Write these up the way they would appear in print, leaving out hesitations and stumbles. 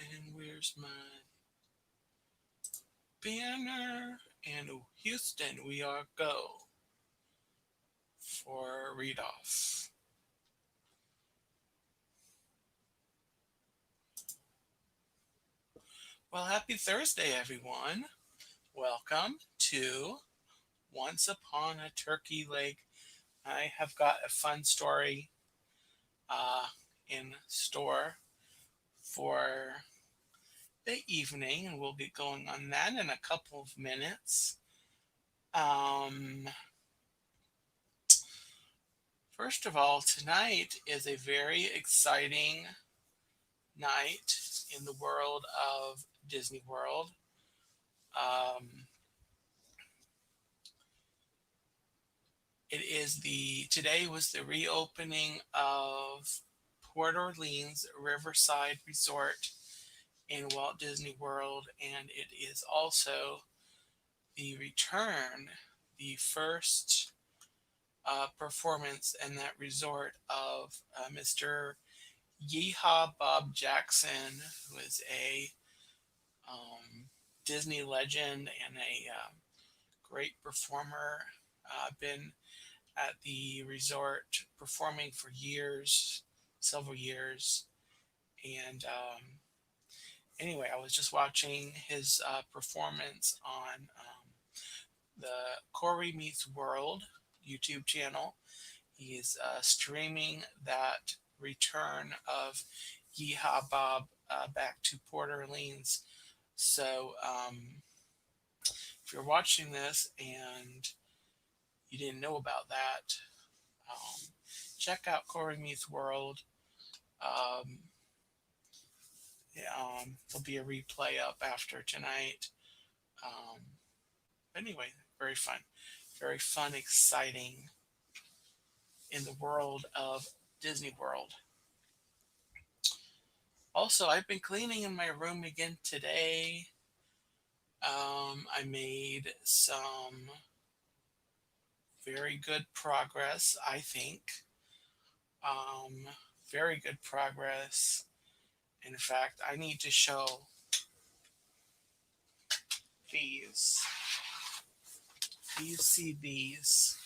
And where's my banner? And Houston, we are go for read off. Well, happy Thursday, everyone. Welcome to Once Upon a Turkey Lake. I have got a fun story uh, in store for the evening, and we'll get going on that in a couple of minutes. Um, First of all, tonight is a very exciting night in the world of Disney World. Um, Today was the reopening of Port Orleans Riverside Resort in Walt Disney World, and it is also the return, the first performance in that resort of Mr. Yeehaw Bob Jackson, who is a Disney legend and a great performer. Been at the resort performing for years, several years. And anyway, I was just watching his performance on the Corey Meets World YouTube channel. He is streaming that return of Yeehaw Bob back to Port Orleans. So if you're watching this and you didn't know about that, um, check out Corey Meets World. Um, there'll be a replay up after tonight. Um, anyway, very fun, exciting in the world of Disney World. Also, I've been cleaning in my room again today. I made some very good progress, I think. Um, Very good progress. In fact, I need to show these. Do you see these?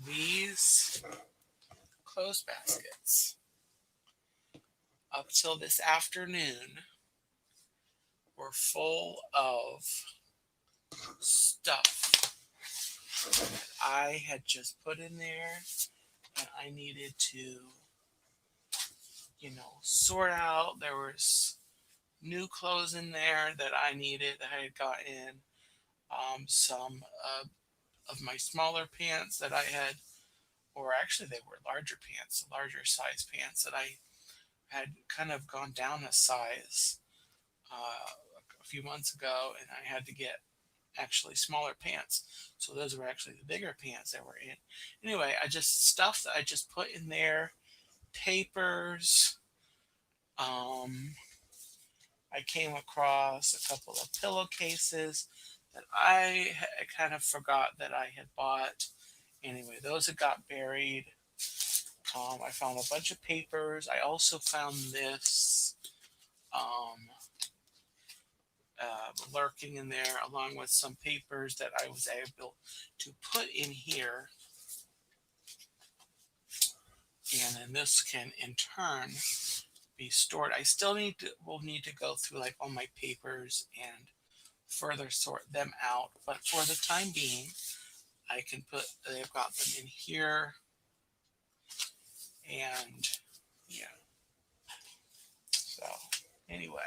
These clothes baskets. Up till this afternoon were full of stuff that I had just put in there and I needed to, sort out. There was new clothes in there that I needed that I had gotten. Some of my smaller pants that I had, or actually they were larger pants, larger size pants that I had kind of gone down a size a few months ago, and I had to get actually smaller pants. So those were actually the bigger pants that were in. Anyway, I just stuff that I just put in there, papers. I came across a couple of pillowcases that I kind of forgot that I had bought. Anyway, those had got buried. I found a bunch of papers. I also found this um, lurking in there, along with some papers that I was able to put in here. And then this can, in turn, be stored. I still will need to go through like all my papers and further sort them out. But for the time being, they've got them in here. And yeah. So anyway.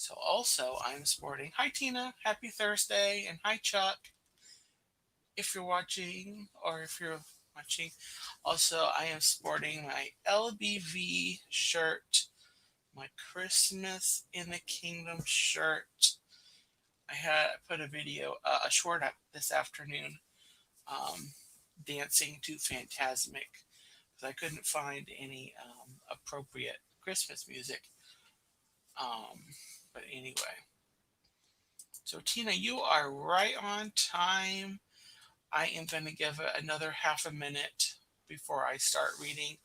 So also I'm sporting, hi Tina, happy Thursday, and hi Chuck, if you're watching or if you're watching. Also, I am sporting my LBV shirt, my Christmas in the Kingdom shirt. I had put a video, a short up this afternoon, dancing to Fantasmic, because I couldn't find any appropriate Christmas music. But anyway, So Tina, you are right on time. I am going to give it another half a minute before I start reading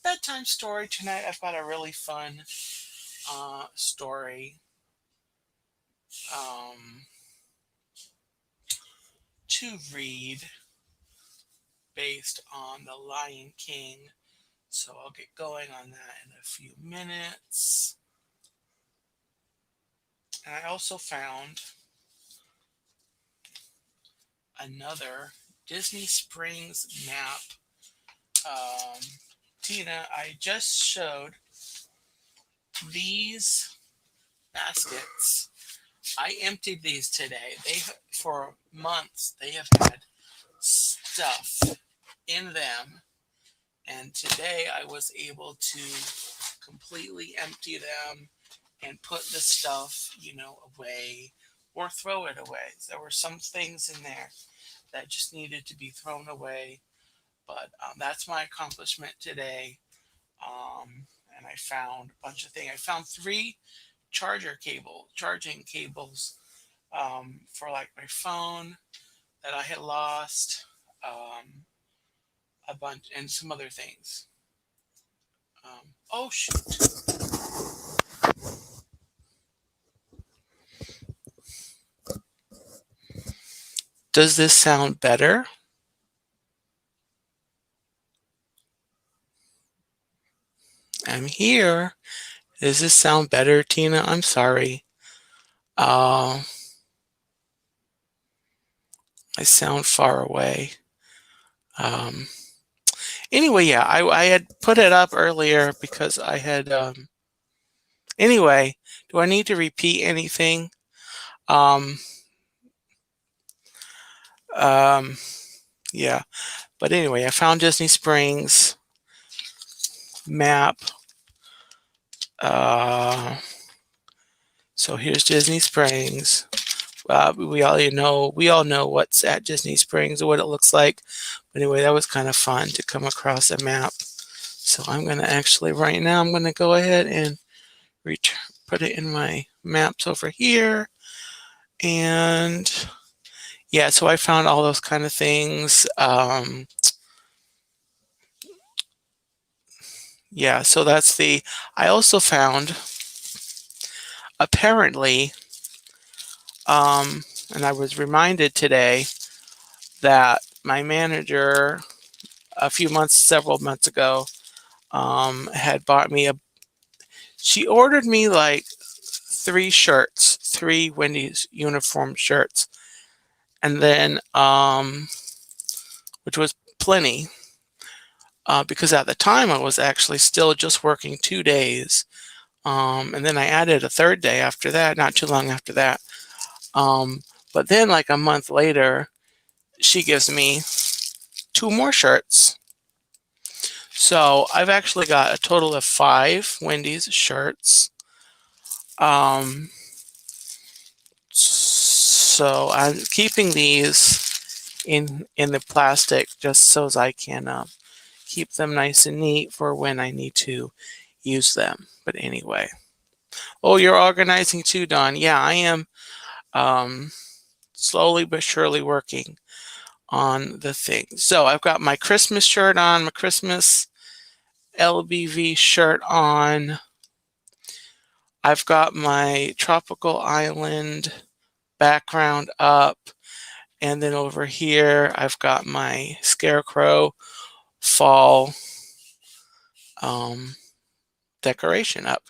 bedtime story tonight. I've got a really fun story um, to read based on The Lion King. So I'll get going on that in a few minutes. And I also found another Disney Springs map. Um, Tina, I just showed these baskets. I emptied these today. For months, they have had stuff in them, and today I was able to completely empty them and put the stuff, away or throw it away. There were some things in there that just needed to be thrown away, but that's my accomplishment today. And I found a bunch of things. I found 3 charging cables for like my phone that I had lost, a bunch, and some other things. Oh shoot! Does this sound better? I'm here. Does this sound better, Tina? I'm sorry. Uh, I sound far away. Um, anyway, yeah, I had put it up earlier because I had. Anyway, do I need to repeat anything? Um, um, yeah, but anyway, I found Disney Springs map. So here's Disney Springs. We all know what's at Disney Springs or what it looks like. But anyway, that was kind of fun to come across a map. So I'm going to actually right now, I'm going to go ahead and put it in my maps over here. And yeah, so I found all those kind of things. Yeah, so I also found apparently, and I was reminded today that my manager several months ago, had bought me she ordered me like 3 Wendy's uniform shirts, and then, which was plenty, because at the time I was actually still just working 2 days, and then I added a 3rd day after that, not too long after that. But then like a month later, she gives me 2 more shirts. So I've actually got a total of 5 Wendy's shirts. So I'm keeping these in the plastic just so as I can keep them nice and neat for when I need to use them. But anyway. Oh, you're organizing too, Dawn. Yeah, I am slowly but surely working on the thing. So I've got my Christmas shirt on, my Christmas LBV shirt on. I've got my tropical island background up. And then over here, I've got my scarecrow fall decoration up.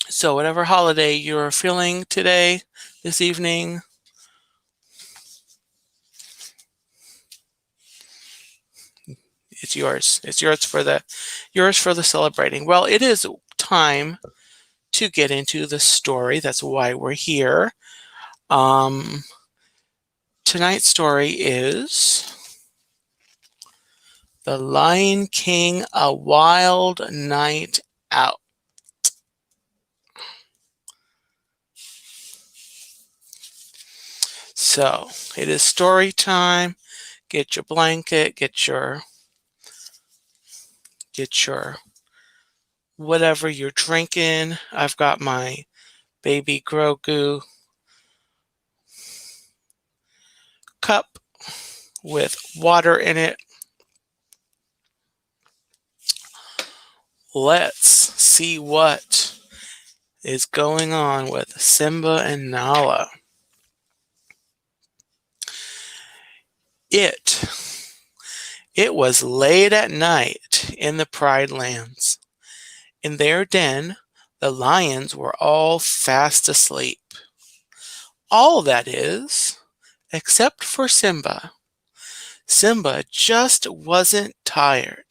So whatever holiday you're feeling today, this evening, it's yours. It's yours for the celebrating. Well, it is time to get into the story. That's why we're here. Tonight's story is The Lion King, A Wild Night Out. So it is story time. Get your blanket, get your whatever you're drinking. I've got my baby Grogu with water in it. Let's see what is going on with Simba and Nala. It it was late at night in the Pride Lands. In their den, the lions were all fast asleep. All, that is, except for Simba. Simba just wasn't tired.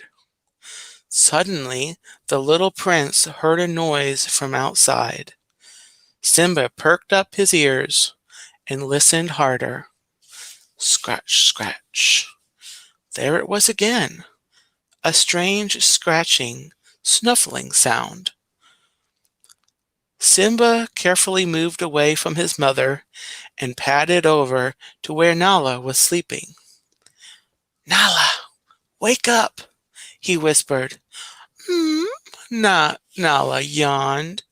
Suddenly, the little prince heard a noise from outside. Simba perked up his ears and listened harder. Scratch, scratch. There it was again, a strange scratching, snuffling sound. Simba carefully moved away from his mother and padded over to where Nala was sleeping. "Nala, wake up," he whispered. "Hmm?" Nala yawned.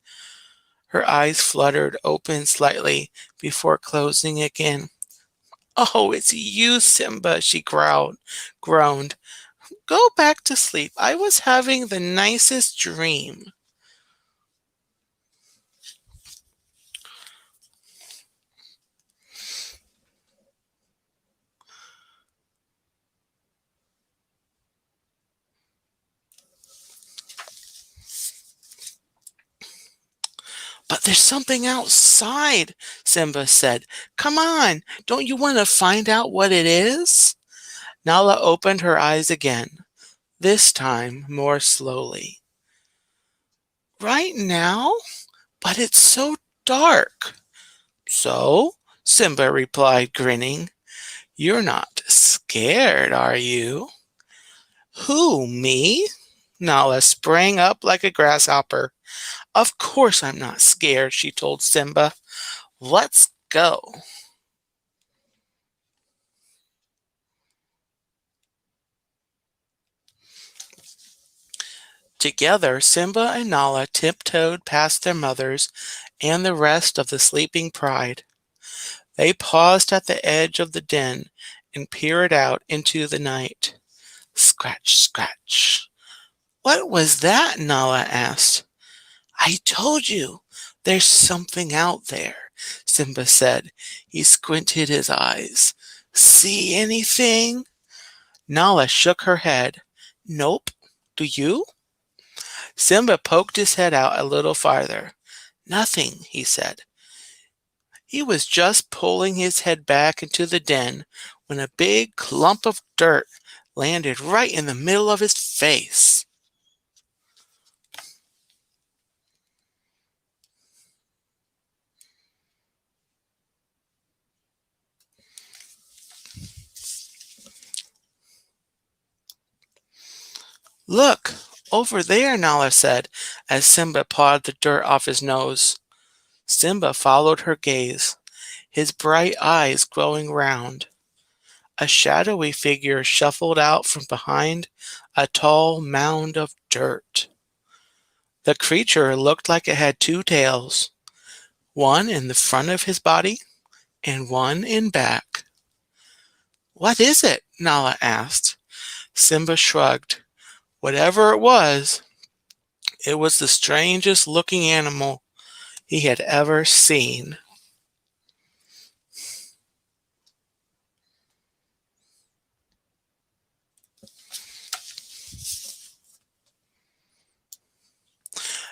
Her eyes fluttered open slightly before closing again. "Oh, it's you, Simba," she groaned. "Go back to sleep. I was having the nicest dream." "But there's something outside," Simba said. "Come on, don't you want to find out what it is?" Nala opened her eyes again, this time more slowly. "Right now? But it's so dark." "So?" Simba replied, grinning. "You're not scared, are you?" "Who, me?" Nala sprang up like a grasshopper. "Of course I'm not scared," she told Simba. "Let's go." Together, Simba and Nala tiptoed past their mothers and the rest of the sleeping pride. They paused at the edge of the den and peered out into the night. Scratch, scratch. "What was that?" Nala asked. "I told you, there's something out there," Simba said. He squinted his eyes. "See anything?" Nala shook her head. "Nope. Do you?" Simba poked his head out a little farther. "Nothing," he said. He was just pulling his head back into the den when a big clump of dirt landed right in the middle of his face. "Look, over there," Nala said, as Simba pawed the dirt off his nose. Simba followed her gaze, his bright eyes glowing round. A shadowy figure shuffled out from behind a tall mound of dirt. The creature looked like it had two tails, one in the front of his body and one in back. "What is it?" Nala asked. Simba shrugged. Whatever it was the strangest looking animal he had ever seen.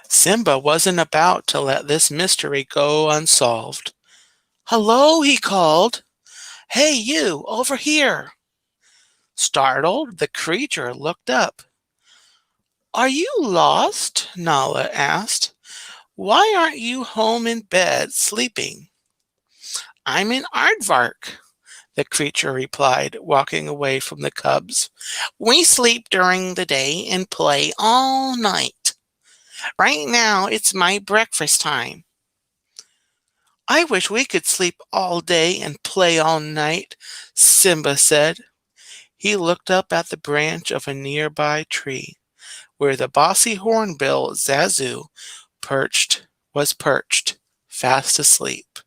Simba wasn't about to let this mystery go unsolved. "Hello," he called. "Hey, you, over here." Startled, the creature looked up. "Are you lost?" Nala asked. "Why aren't you home in bed sleeping?" "I'm in Aardvark," the creature replied, walking away from the cubs. "We sleep during the day and play all night. Right now, it's my breakfast time." "I wish we could sleep all day and play all night," Simba said. He looked up at the branch of a nearby tree, where the bossy hornbill Zazu was perched, fast asleep.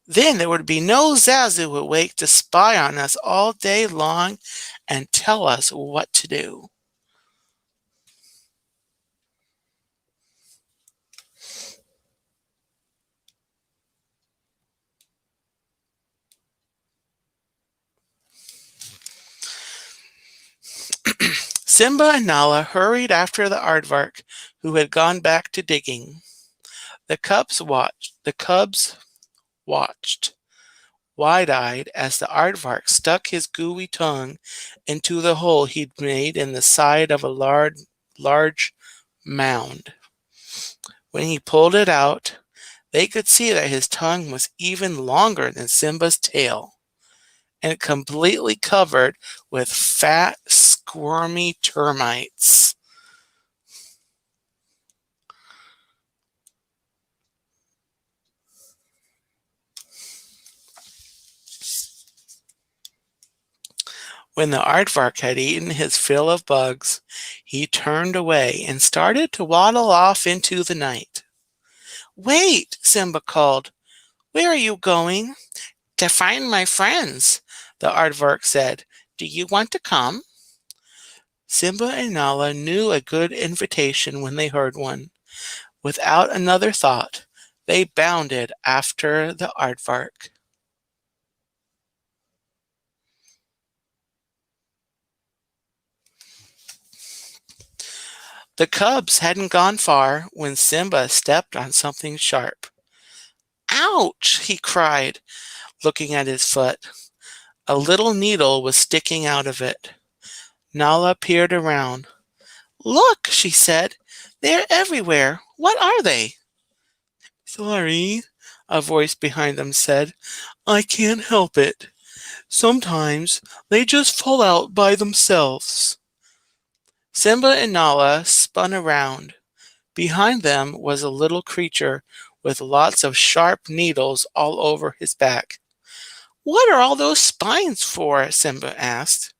Then there would be no Zazu awake to spy on us all day long and tell us what to do. Simba and Nala hurried after the aardvark, who had gone back to digging. The cubs watched, wide-eyed, as the aardvark stuck his gooey tongue into the hole he'd made in the side of a large mound. When he pulled it out, they could see that his tongue was even longer than Simba's tail, and completely covered with fat, squirmy termites. When the aardvark had eaten his fill of bugs, he turned away and started to waddle off into the night. "Wait!" Simba called. "Where are you going?" "To find my friends," the aardvark said. "Do you want to come?" Simba and Nala knew a good invitation when they heard one. Without another thought, they bounded after the aardvark. The cubs hadn't gone far when Simba stepped on something sharp. "Ouch!" he cried, looking at his foot. A little needle was sticking out of it. Nala peered around. "Look," she said. "They're everywhere. What are they?" "Sorry," a voice behind them said. "I can't help it. Sometimes they just fall out by themselves." Simba and Nala spun around. Behind them was a little creature with lots of sharp needles all over his back. "What are all those spines for?" Simba asked.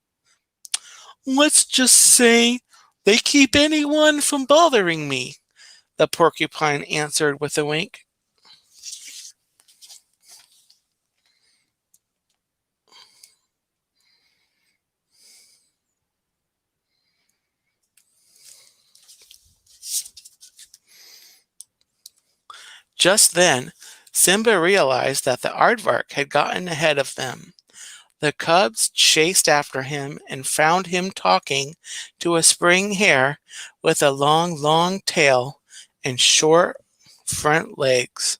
"Let's just say they keep anyone from bothering me," the porcupine answered with a wink. Just then, Simba realized that the aardvark had gotten ahead of them. The cubs chased after him and found him talking to a spring hare with a long tail and short front legs.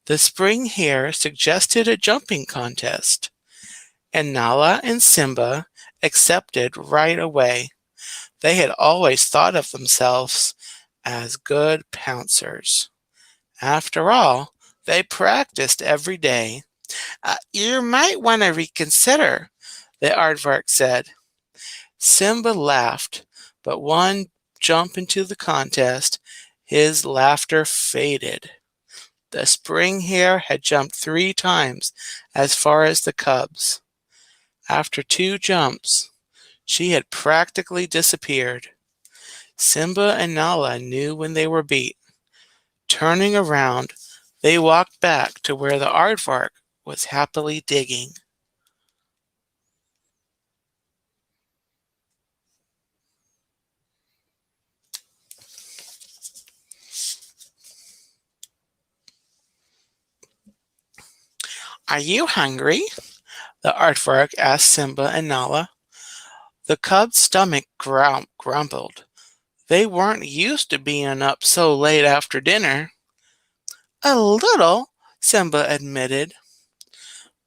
The spring hare suggested a jumping contest, and Nala and Simba accepted right away. They had always thought of themselves as good pouncers. After all, they practiced every day. "You might want to reconsider," the aardvark said. Simba laughed, but one jump into the contest, his laughter faded. The spring hare had jumped 3 times as far as the cubs. After 2 jumps, she had practically disappeared. Simba and Nala knew when they were beat. Turning around, they walked back to where the aardvark was happily digging. "Are you hungry?" the aardvark asked Simba and Nala. The cub's stomach grumbled. They weren't used to being up so late after dinner. "A little," Simba admitted.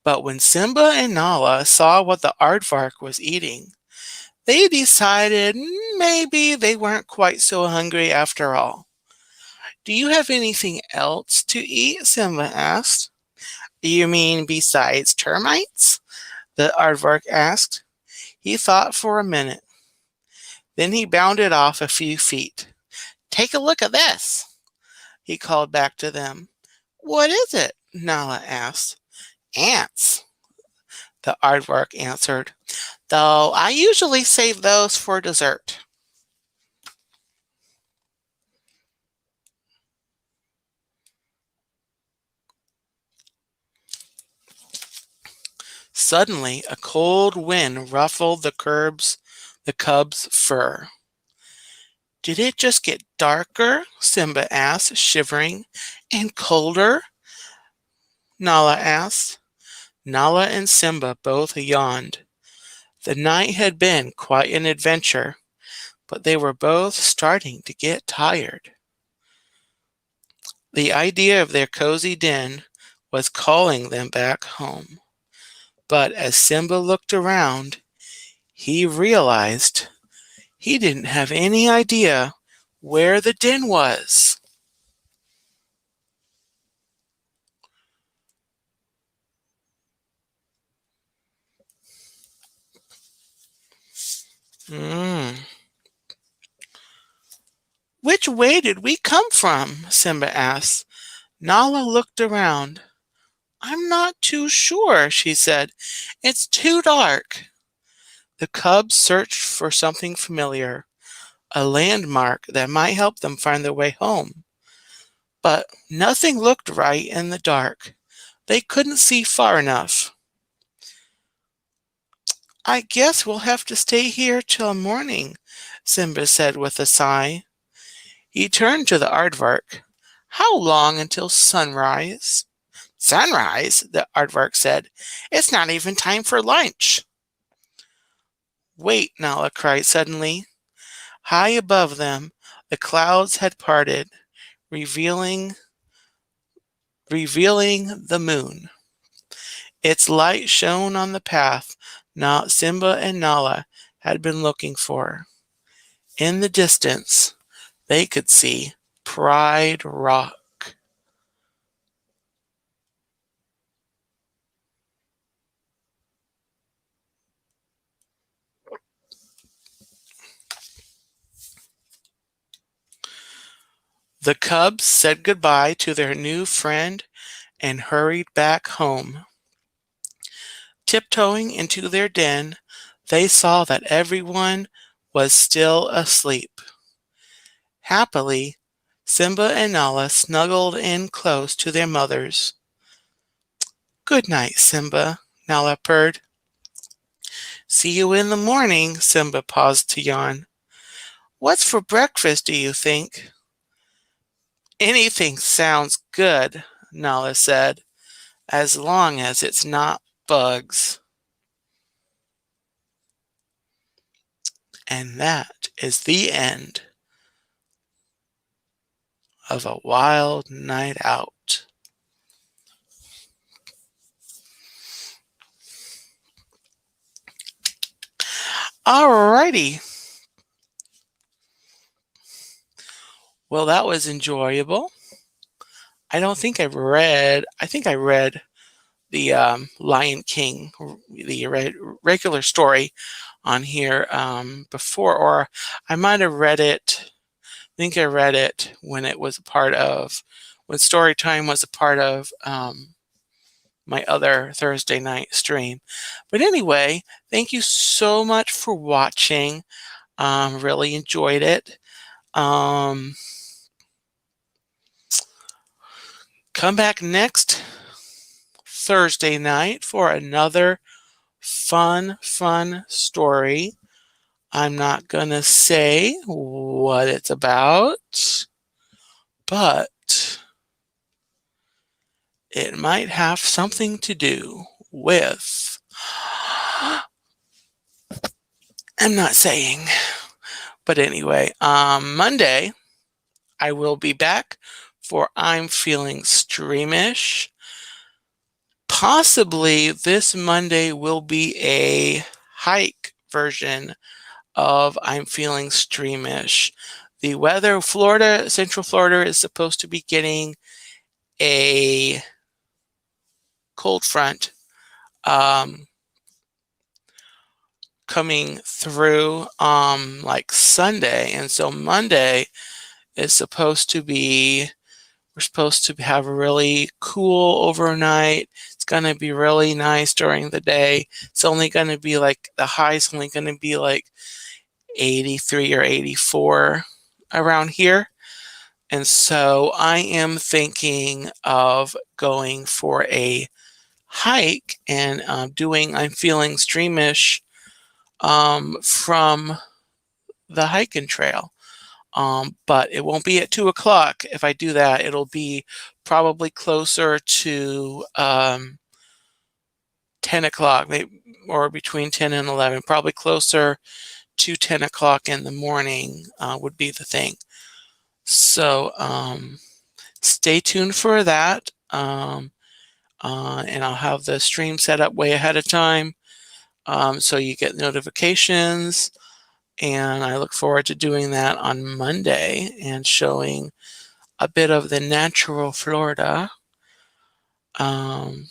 But when Simba and Nala saw what the aardvark was eating, they decided maybe they weren't quite so hungry after all. "Do you have anything else to eat?" Simba asked. "You mean besides termites?" the aardvark asked. He thought for a minute. Then he bounded off a few feet. "Take a look at this," he called back to them. "What is it?" Nala asked. "Ants," the aardvark answered, "though I usually save those for dessert." Suddenly, a cold wind ruffled the cub's fur. Did it just get darker? Simba asked, shivering. And colder? Nala asked. Nala and Simba both yawned. The night had been quite an adventure, but they were both starting to get tired. The idea of their cozy den was calling them back home. But as Simba looked around, he realized he didn't have any idea where the den was. Mm. Which way did we come from? Simba asked. Nala looked around. I'm not too sure, she said. It's too dark. The cubs searched for something familiar, a landmark that might help them find their way home. But nothing looked right in the dark. They couldn't see far enough. I guess we'll have to stay here till morning, Simba said with a sigh. He turned to the aardvark. How long until sunrise? Sunrise, the aardvark said. It's not even time for lunch. Wait, Nala cried suddenly. High above them, the clouds had parted, revealing the moon. Its light shone on the path Simba and Nala had been looking for. In the distance, they could see Pride Rock. The cubs said goodbye to their new friend and hurried back home. Tiptoeing into their den, they saw that everyone was still asleep. Happily, Simba and Nala snuggled in close to their mothers. Good night, Simba, Nala purred. See you in the morning, Simba paused to yawn. What's for breakfast, do you think? Anything sounds good, Nala said, as long as it's not bugs. And that is the end of A Wild Night Out. Alrighty. Well, that was enjoyable. I think I read the Lion King, the regular story on here before, or I might have read it. I think I read it when it was a part of, when Storytime was a part of my other Thursday night stream. But anyway, thank you so much for watching. Really enjoyed it. Come back next Thursday night for another fun story. I'm not gonna say what it's about, but it might have something to do with, I'm not saying, but anyway, Monday I will be back for I'm Feeling Streamish. Possibly this Monday will be a hike version of I'm Feeling Streamish. The weather, Central Florida is supposed to be getting a cold front coming through like Sunday, and so Monday is supposed to be, we're supposed to have a really cool overnight. It's going to be really nice during the day. It's only going to be like, the high's only going to be like 83 or 84 around here. And so I am thinking of going for a hike and I'm feeling streamish from the hiking trail. But it won't be at 2 o'clock. If I do that, it'll be probably closer to 10 o'clock, or between 10 and 11, probably closer to 10 o'clock in the morning would be the thing. So stay tuned for that. And I'll have the stream set up way ahead of time so you get notifications. And I look forward to doing that on Monday and showing a bit of the natural Florida. And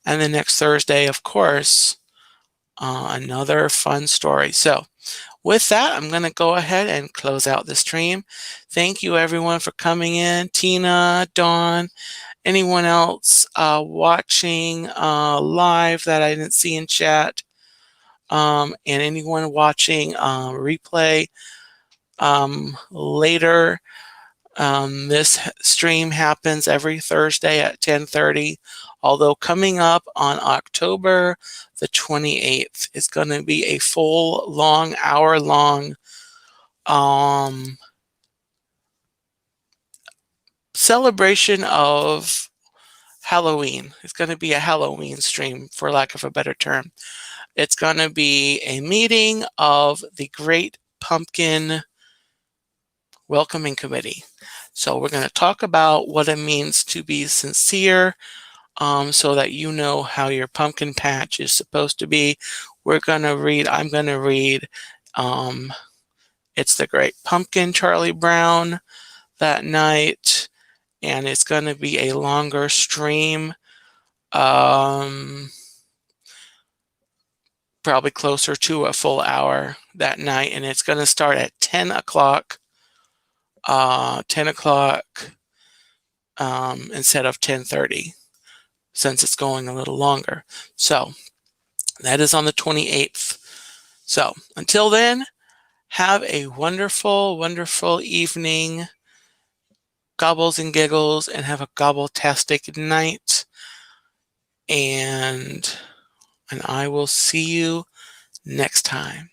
the next Thursday, of course, another fun story. So with that, I'm going to go ahead and close out the stream. Thank you, everyone, for coming in. Tina, Dawn, anyone else watching live that I didn't see in chat, and anyone watching replay later. This stream happens every Thursday at 10:30, although coming up on October the 28th is going to be a full long hour-long celebration of Halloween. It's going to be a Halloween stream, for lack of a better term. It's going to be a meeting of the Great Pumpkin Welcoming Committee. So we're going to talk about what it means to be sincere, so that you know how your pumpkin patch is supposed to be. I'm going to read It's the Great Pumpkin, Charlie Brown, that night, and it's going to be a longer stream, probably closer to a full hour that night, and it's going to start at 10 o'clock. 10 o'clock instead of 10:30, since it's going a little longer. So that is on the 28th. So until then, have a wonderful, wonderful evening. Gobbles and giggles, and have a gobbletastic night. And I will see you next time.